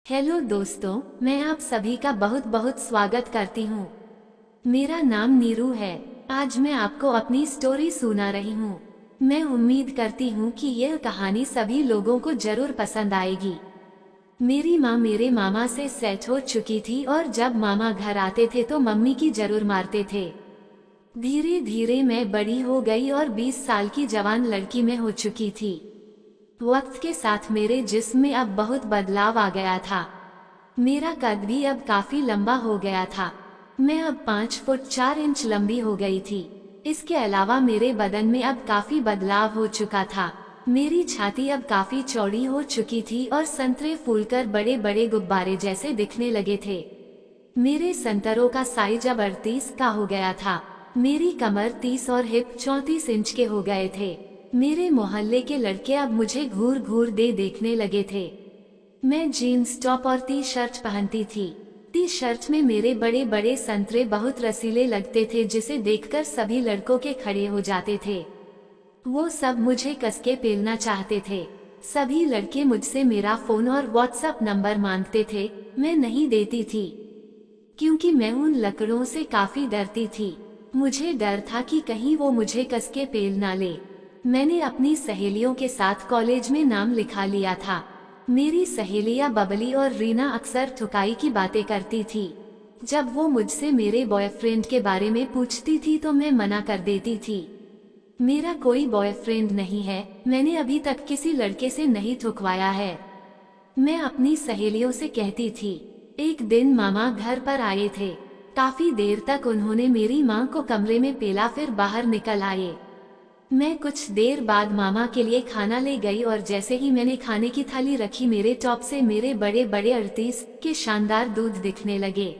Hello दोस्तों, मैं आप सभी का बहुत बहुत स्वागत करती हूँ। मेरा नाम नीरू है। आज मैं आपको अपनी स्टोरी सुना रही हूँ। मैं उम्मीद करती हूँ कि यह कहानी सभी लोगों को जरूर पसंद आएगी। मेरी माँ मेरे मामा से सेट हो चुकी थी और जब मामा घर आते थे तो मम्मी की जरूर मारते थे। धीरे धीरे मैं बड़ी हो गई और 20 साल की जवान लड़की में हो चुकी थी। वक्त के साथ मेरे जिस्म में अब बहुत बदलाव आ गया था। मेरा कद भी अब काफी लंबा हो गया था। मैं अब 5 फुट 4 इंच लंबी हो गई थी। इसके अलावा मेरे बदन में अब काफी बदलाव हो चुका था। मेरी छाती अब काफी चौड़ी हो चुकी थी और संतरे फूलकर बड़े बड़े गुब्बारे जैसे दिखने लगे थे। मेरे संतरों का साइज अब 38 का हो गया था। मेरी कमर 30 और हिप 34 इंच के हो गए थे। मेरे मोहल्ले के लड़के अब मुझे घूर घूर दे देखने लगे थे। मैं जीन्स टॉप और टी शर्ट पहनती थी। टी शर्ट में मेरे बड़े बड़े संतरे बहुत रसीले लगते थे, जिसे देखकर सभी लड़कों के खड़े हो जाते थे। वो सब मुझे कसके पेलना चाहते थे। सभी लड़के मुझसे मेरा फोन और व्हाट्सएप नंबर मांगते थे। मैं नहीं देती थी, क्योंकि मैं उन लकड़ों से काफी डरती थी। मुझे डर था कि कहीं वो मुझे कसके पेल ना ले। मैंने अपनी सहेलियों के साथ कॉलेज में नाम लिखा लिया था। मेरी सहेलियां बबली और रीना अक्सर ठुकाई की बातें करती थी। जब वो मुझसे मेरे बॉयफ्रेंड के बारे में पूछती थी तो मैं मना कर देती थी। मेरा कोई बॉयफ्रेंड नहीं है। मैंने अभी तक किसी लड़के से नहीं ठुकवाया है, मैं अपनी सहेलियों से कहती थी। एक दिन मामा घर पर आए थे। काफी देर तक उन्होंने मेरी माँ को कमरे में पेला, फिर बाहर निकल आए। मैं कुछ देर बाद मामा के लिए खाना ले गई और जैसे ही मैंने खाने की थाली रखी, मेरे टॉप से मेरे बड़े बड़े 38 के शानदार दूध दिखने लगे।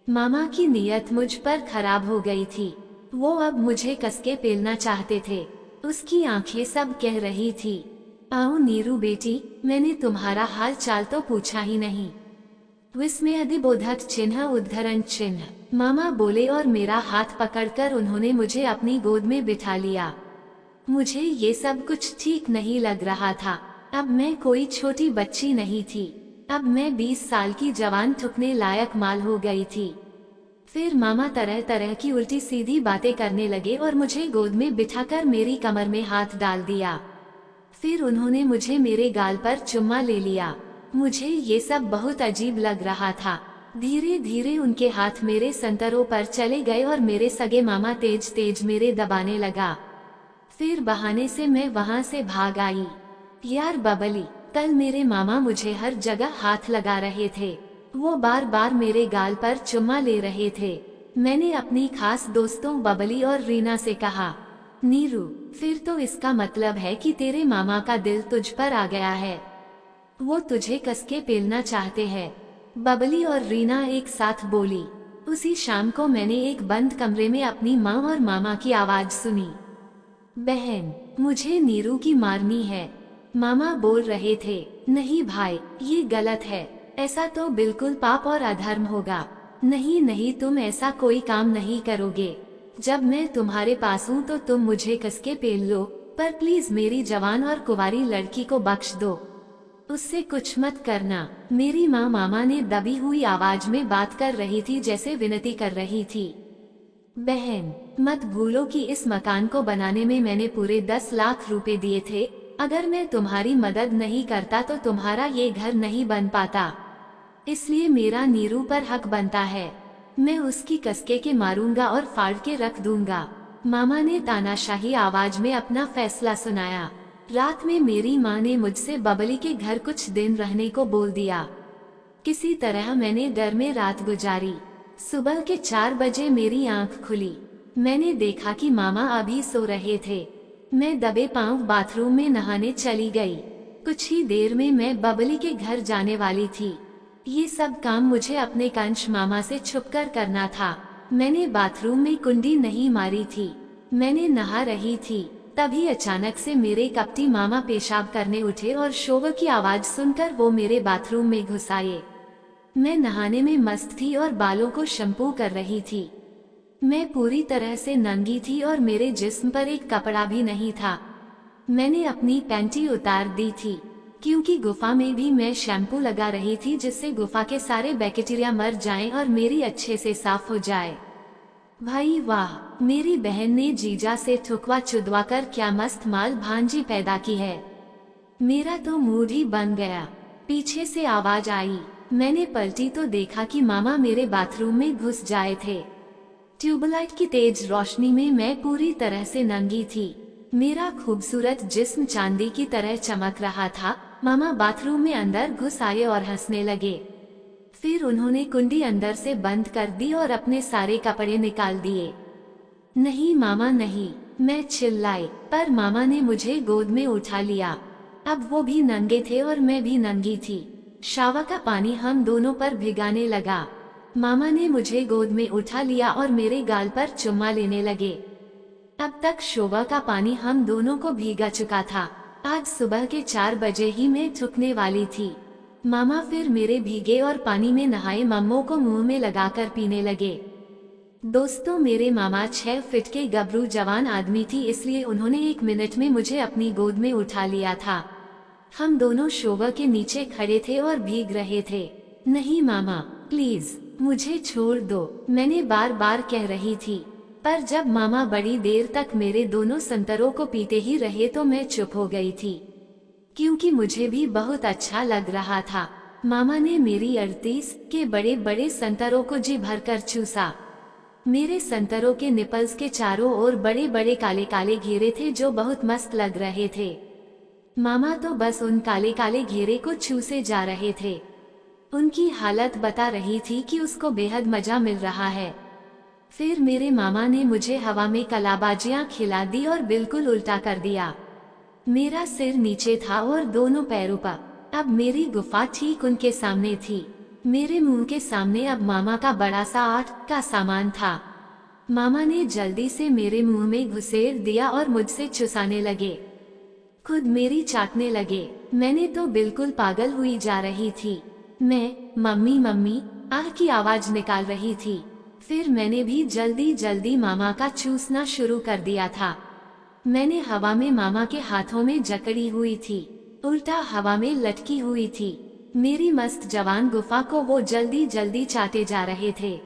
मामा की नीयत मुझ पर खराब हो गई थी। वो अब मुझे कसके पेलना चाहते थे। उसकी आंखें सब कह रही थी, आओ नीरू बेटी, मैंने तुम्हारा हाल चाल तो पूछा ही नहीं। विस्मयादिबोधक चिन्ह उद्धरण चिन्ह। मामा बोले और मेरा हाथ पकड़कर उन्होंने मुझे अपनी गोद में बिठा लिया। मुझे ये सब कुछ ठीक नहीं लग रहा था। अब मैं कोई छोटी बच्ची नहीं थी। अब मैं 20 साल की जवान ठुकने लायक माल हो गई थी। फिर मामा तरह तरह की उल्टी सीधी बातें करने लगे और मुझे गोद में बिठाकर मेरी कमर में हाथ डाल दिया। फिर उन्होंने मुझे मेरे गाल पर चुम्मा ले लिया। मुझे ये सब बहुत अजीब लग रहा था। धीरे धीरे उनके हाथ मेरे संतरों पर चले गए और मेरे सगे मामा तेज तेज मेरे दबाने लगा। फिर बहाने से मैं वहाँ से भाग आई। यार बबली, कल मेरे मामा मुझे हर जगह हाथ लगा रहे थे। वो बार बार मेरे गाल पर चुम्मा ले रहे थे। मैंने अपनी खास दोस्तों बबली और रीना से कहा, नीरू, फिर तो इसका मतलब है कि तेरे मामा का दिल तुझ पर आ गया है। वो तुझे कसके पेलना चाहते हैं। बबली और रीना एक साथ बोली। उसी शाम को मैंने एक बंद कमरे में अपनी माँ और मामा की आवाज सुनी, बहन, मुझे नीरू की मारनी है। मामा बोल रहे थे, नहीं भाई, ये गलत है। ऐसा तो बिल्कुल पाप और अधर्म होगा। नहीं नहीं, तुम ऐसा कोई काम नहीं करोगे। जब मैं तुम्हारे पास हूँ तो तुम मुझे कसके पेल लो, पर प्लीज मेरी जवान और कुंवारी लड़की को बख्श दो। उससे कुछ मत करना। मेरी माँ मामा ने दबी हुई आवाज में बात कर रही थी, जैसे विनती कर रही थी। बहन, मत भूलो कि इस मकान को बनाने में मैंने पूरे 10 लाख रुपए दिए थे। अगर मैं तुम्हारी मदद नहीं करता तो तुम्हारा ये घर नहीं बन पाता। इसलिए मेरा नीरू पर हक बनता है। मैं उसकी कसके के मारूंगा और फाड़ के रख दूंगा। मामा ने तानाशाही आवाज में अपना फैसला सुनाया। रात में मेरी माँ ने मुझसे बबली के घर कुछ दिन रहने को बोल दिया। किसी तरह मैंने डर में रात गुजारी। सुबह के 4 बजे मेरी आंख खुली। मैंने देखा कि मामा अभी सो रहे थे। मैं दबे पांव बाथरूम में नहाने चली गई। कुछ ही देर में मैं बबली के घर जाने वाली थी। ये सब काम मुझे अपने कंश मामा से छुपकर करना था। मैंने बाथरूम में कुंडी नहीं मारी थी। मैंने नहा रही थी, तभी अचानक से मेरे कपटी मामा पेशाब करने उठे और शोर की आवाज सुनकर वो मेरे बाथरूम में घुस आए। मैं नहाने में मस्त थी और बालों को शैम्पू कर रही थी। मैं पूरी तरह से नंगी थी और मेरे जिस्म पर एक कपड़ा भी नहीं था। मैंने अपनी पैंटी उतार दी थी, क्योंकि गुफा में भी मैं शैम्पू लगा रही थी जिससे गुफा के सारे बैक्टीरिया मर जाएं और मेरी अच्छे से साफ हो जाए। भाई वाह, मेरी बहन ने जीजा से ठुकवा चुदवा कर क्या मस्त माल भांजी पैदा की है। मेरा तो मूड ही बन गया। पीछे से आवाज आई। मैंने पलटी तो देखा कि मामा मेरे बाथरूम में घुस जाए थे। ट्यूबलाइट की तेज रोशनी में मैं पूरी तरह से नंगी थी। मेरा खूबसूरत जिस्म चांदी की तरह चमक रहा था। मामा बाथरूम में अंदर घुस आए और हंसने लगे। फिर उन्होंने कुंडी अंदर से बंद कर दी और अपने सारे कपड़े निकाल दिए। नहीं मामा नहीं, मैं चिल्लाई, पर मामा ने मुझे गोद में उठा लिया। अब वो भी नंगे थे और मैं भी नंगी थी। शावर का पानी हम दोनों पर भिगाने लगा। मामा ने मुझे गोद में उठा लिया और मेरे गाल पर चुम्मा लेने लगे। अब तक शोवर का पानी हम दोनों को भीगा चुका था। आज सुबह के 4 बजे ही मैं थूकने वाली थी। मामा फिर मेरे भीगे और पानी में नहाए मम्मों को मुंह में लगाकर पीने लगे। दोस्तों, मेरे मामा 6 फीट के गबरू जवान आदमी थी, इसलिए उन्होंने 1 मिनट में मुझे अपनी गोद में उठा लिया था। हम दोनों शोवर के नीचे खड़े थे और भीग रहे थे। नहीं मामा, प्लीज मुझे छोड़ दो, मैंने बार बार कह रही थी। पर जब मामा बड़ी देर तक मेरे दोनों संतरों को पीते ही रहे तो मैं चुप हो गई थी, क्योंकि मुझे भी बहुत अच्छा लग रहा था। मामा ने मेरी 38 के बड़े बड़े संतरों को जी भरकर चूसा। मेरे संतरों के निपल्स के चारों ओर बड़े बड़े काले काले घेरे थे जो बहुत मस्त लग रहे थे। मामा तो बस उन काले काले घेरे को चूसे जा रहे थे। उनकी हालत बता रही थी कि उसको बेहद मजा मिल रहा है। फिर मेरे मामा ने मुझे हवा में कलाबाजियां खिला दी और बिल्कुल उल्टा कर दिया। मेरा सिर नीचे था और दोनों पैरों पर। अब मेरी गुफा ठीक उनके सामने थी। मेरे मुंह के सामने अब मामा का बड़ा सा आर्ट का सामान था। मामा ने जल्दी से मेरे मुंह में घुसेड़ दिया और मुझसे चुसाने लगे। खुद मेरी चाटने लगे। मैंने तो बिल्कुल पागल हुई जा रही थी। मैं मम्मी मम्मी आह की आवाज निकाल रही थी। फिर मैंने भी जल्दी जल्दी मामा का चूसना शुरू कर दिया था। मैंने हवा में मामा के हाथों में जकड़ी हुई थी, उल्टा हवा में लटकी हुई थी। मेरी मस्त जवान गुफा को वो जल्दी जल्दी चाटे जा रहे थे।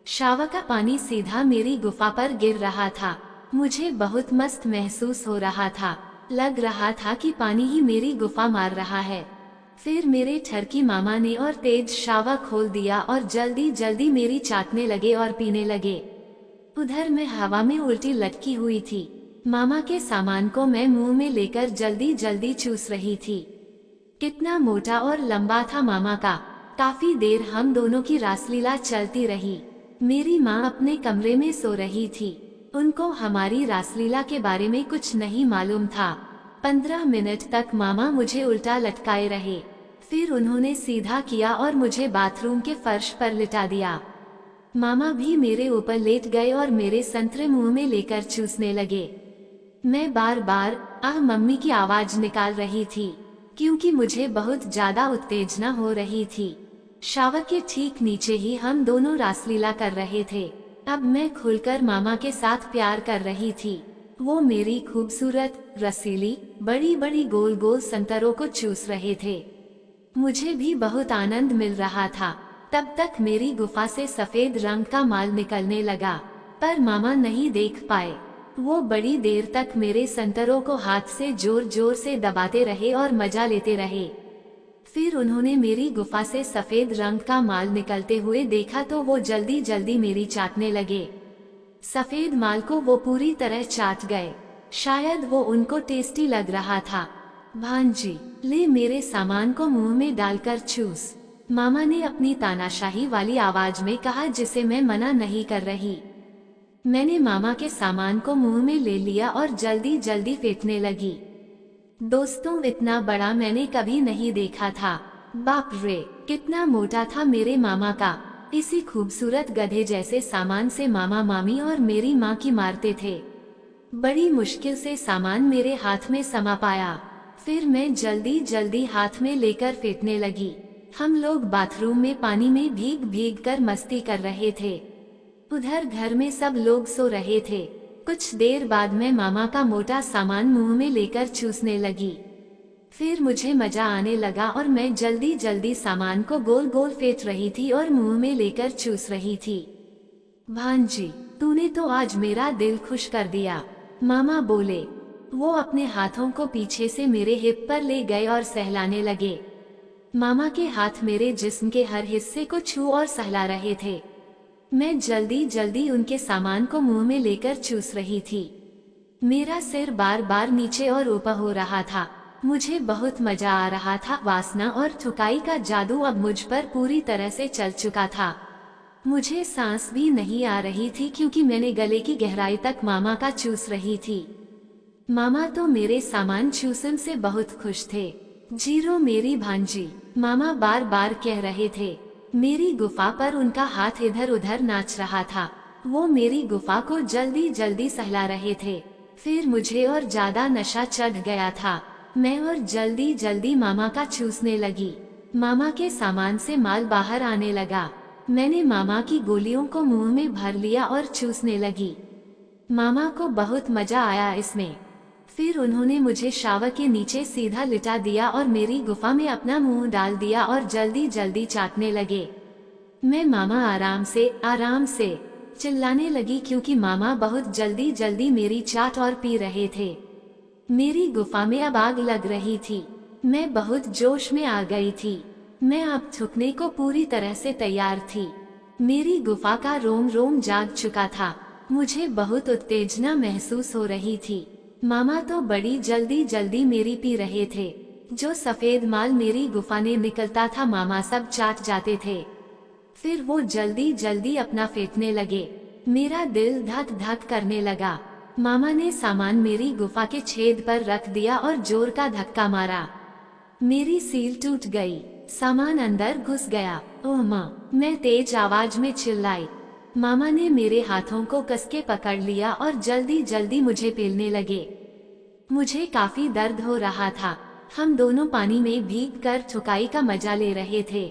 शावर का पानी सीधा मेरी गुफा पर गिर रहा था। मुझे बहुत मस्त महसूस हो रहा था। लग रहा था कि पानी ही मेरी गुफा मार रहा है। फिर मेरे ठरकी मामा ने और तेज शावर खोल दिया और जल्दी जल्दी मेरी चाटने लगे और पीने लगे। उधर मैं हवा में उल्टी लटकी हुई थी। मामा के सामान को मैं मुंह में लेकर जल्दी जल्दी चूस रही थी। कितना मोटा और लंबा था मामा का। काफी देर हम दोनों की रासलीला चलती रही। मेरी माँ अपने कमरे में सो रही थी। उनको हमारी रासलीला के बारे में कुछ नहीं मालूम था। 15 मिनट तक मामा मुझे उल्टा लटकाए रहे। फिर उन्होंने सीधा किया और मुझे बाथरूम के फर्श पर लिटा दिया। मामा भी मेरे ऊपर लेट गए और मेरे संतरे मुंह में लेकर चूसने लगे। मैं बार बार आह मम्मी की आवाज निकाल रही थी, क्योंकि मुझे बहुत ज्यादा उत्तेजना हो रही थी। शावर के ठीक नीचे ही हम दोनों रासलीला कर रहे थे। अब मैं खुलकर मामा के साथ प्यार कर रही थी। वो मेरी खूबसूरत रसीली बड़ी बड़ी गोल गोल संतरों को चूस रहे थे। मुझे भी बहुत आनंद मिल रहा था। तब तक मेरी गुफा से सफेद रंग का माल निकलने लगा, पर मामा नहीं देख पाए। वो बड़ी देर तक मेरे संतरों को हाथ से जोर जोर से दबाते रहे और मजा लेते रहे। फिर उन्होंने मेरी गुफा से सफेद रंग का माल निकलते हुए देखा तो वो जल्दी जल्दी मेरी चाटने लगे। सफेद माल को वो पूरी तरह चाट गए। शायद वो उनको टेस्टी लग रहा था। भांजी, ले मेरे सामान को मुंह में डालकर चूस, मामा ने अपनी तानाशाही वाली आवाज में कहा, जिसे मैं मना नहीं कर रही। मैंने मामा के सामान को मुंह में ले लिया और जल्दी जल्दी फेंकने लगी। दोस्तों, इतना बड़ा मैंने कभी नहीं देखा था। बाप रे, कितना मोटा था मेरे मामा का। इसी खूबसूरत गधे जैसे सामान से मामा मामी और मेरी माँ की मारते थे। बड़ी मुश्किल से सामान मेरे हाथ में समा पाया। फिर मैं जल्दी जल्दी हाथ में लेकर फेंकने लगी। हम लोग बाथरूम में पानी में भीग भीग कर मस्ती कर रहे थे। उधर घर में सब लोग सो रहे थे। कुछ देर बाद मैं मामा का मोटा सामान मुंह में लेकर चूसने लगी। फिर मुझे मजा आने लगा और मैं जल्दी जल्दी सामान को गोल गोल फेंट रही थी और मुंह में लेकर चूस रही थी। भांजी, तूने तो आज मेरा दिल खुश कर दिया, मामा बोले। वो अपने हाथों को पीछे से मेरे हिप पर ले गए और सहलाने लगे। मामा के हाथ मेरे जिस्म के हर हिस्से को छू और सहला रहे थे। मैं जल्दी जल्दी उनके सामान को मुंह में लेकर चूस रही थी। मेरा सिर बार बार नीचे और ऊपर हो रहा था। मुझे बहुत मजा आ रहा था। वासना और थकाई का जादू अब मुझ पर पूरी तरह से चल चुका था। मुझे सांस भी नहीं आ रही थी क्योंकि मैंने गले की गहराई तक मामा का चूस रही थी। मामा तो मेरे सामान चूसन से बहुत खुश थे। जीरो मेरी भांजी, मामा बार बार कह रहे थे। मेरी गुफा पर उनका हाथ इधर उधर नाच रहा था। वो मेरी गुफा को जल्दी जल्दी सहला रहे थे। फिर मुझे और ज्यादा नशा चढ़ गया था। मैं और जल्दी जल्दी मामा का चूसने लगी। मामा के सामान से माल बाहर आने लगा। मैंने मामा की गोलियों को मुंह में भर लिया और चूसने लगी। मामा को बहुत मजा आया इसमें। फिर उन्होंने मुझे शावर के नीचे सीधा लिटा दिया और मेरी गुफा में अपना मुंह डाल दिया और जल्दी जल्दी चाटने लगे। मैं मामा आराम से चिल्लाने लगी क्योंकि मामा बहुत जल्दी जल्दी मेरी चाट और पी रहे थे। मेरी गुफा में अब आग लग रही थी। मैं बहुत जोश में आ गई थी। मैं अब थूकने को पूरी तरह से तैयार थी। मेरी गुफा का रोम रोम जाग चुका था। मुझे बहुत उत्तेजना महसूस हो रही थी। मामा तो बड़ी जल्दी जल्दी मेरी पी रहे थे। जो सफेद माल मेरी गुफा ने निकलता था मामा सब चाट जाते थे। फिर वो जल्दी जल्दी अपना फेंकने लगे। मेरा दिल धक धक करने लगा। मामा ने सामान मेरी गुफा के छेद पर रख दिया और जोर का धक्का मारा। मेरी सील टूट गई। सामान अंदर घुस गया। ओह माँ, मैं तेज आवाज में चिल्लाई। मामा ने मेरे हाथों को कसके पकड़ लिया और जल्दी जल्दी मुझे पेलने लगे। मुझे काफी दर्द हो रहा था। हम दोनों पानी में भीग कर थकाई का मजा ले रहे थे।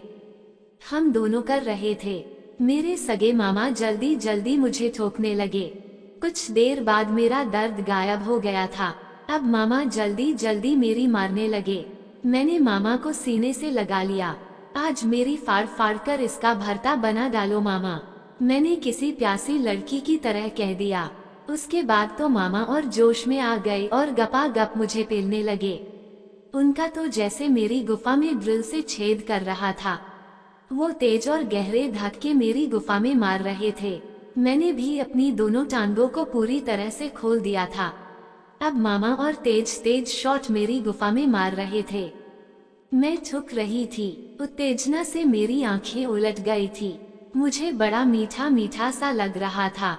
हम दोनों कर रहे थे। मेरे सगे मामा जल्दी जल्दी मुझे ठोकने लगे। कुछ देर बाद मेरा दर्द गायब हो गया था। अब मामा जल्दी जल्दी मेरी मारने लगे। मैंने मामा को सीने से लगा लिया। आज मेरी फाड़ फाड़ कर इसका भरता बना डालो मामा, मैंने किसी प्यासी लड़की की तरह कह दिया। उसके बाद तो मामा और जोश में आ गए और गपा गप मुझे पेलने लगे। उनका तो जैसे मेरी गुफा में ड्रिल से छेद कर रहा था। वो तेज और गहरे धक्के मेरी गुफा में मार रहे थे। मैंने भी अपनी दोनों टांगों को पूरी तरह से खोल दिया था। अब मामा और तेज तेज शॉट मेरी गुफा में मार रहे थे। मैं झुक रही थी। उत्तेजना से मेरी आंखें उलट गई थी। मुझे बड़ा मीठा मीठा सा लग रहा था।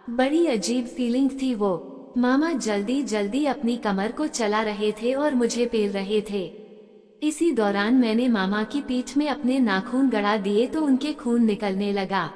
बड़ी अजीब फीलिंग थी वो। मामा जल्दी जल्दी अपनी कमर को चला रहे थे और मुझे पेल रहे थे। इसी दौरान मैंने मामा की पीठ में अपने नाखून गड़ा दिए तो उनके खून निकलने लगा।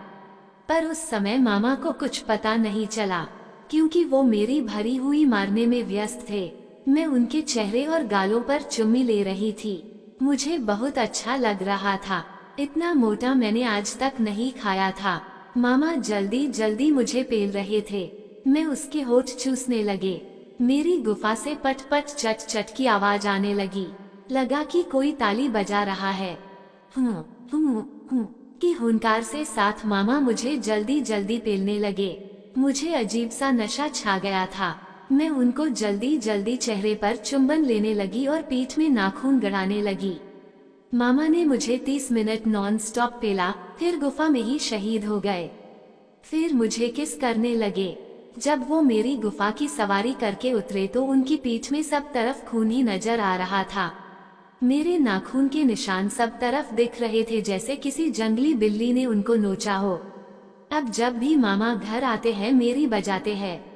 पर उस समय मामा को कुछ पता नहीं चला क्योंकि वो मेरी भरी हुई मारने में व्यस्त थे। मैं उनके चेहरे और गालों पर चुम्मी ले रही थी। मुझे बहुत अच्छा लग रहा था। इतना मोटा मैंने आज तक नहीं खाया था। मामा जल्दी जल्दी मुझे पेल रहे थे। मैं उसके होठ चूसने लगे। मेरी गुफा से पट पट चट चट की आवाज आने लगी। लगा कि कोई ताली बजा रहा है। की हुंकार से साथ मामा मुझे जल्दी जल्दी पेलने लगे। मुझे अजीब सा नशा छा गया था। मैं उनको जल्दी जल्दी चेहरे पर चुंबन लेने लगी और पीठ में नाखून गड़ाने लगी। मामा ने मुझे 30 मिनट नॉन स्टॉप पेला, फिर गुफा में ही शहीद हो गए। फिर मुझे किस करने लगे। जब वो मेरी गुफा की सवारी करके उतरे तो उनकी पीठ में सब तरफ खून ही नजर आ रहा था। मेरे नाखून के निशान सब तरफ दिख रहे थे जैसे किसी जंगली बिल्ली ने उनको नोचा हो। अब जब भी मामा घर आते हैं मेरी बजाते हैं।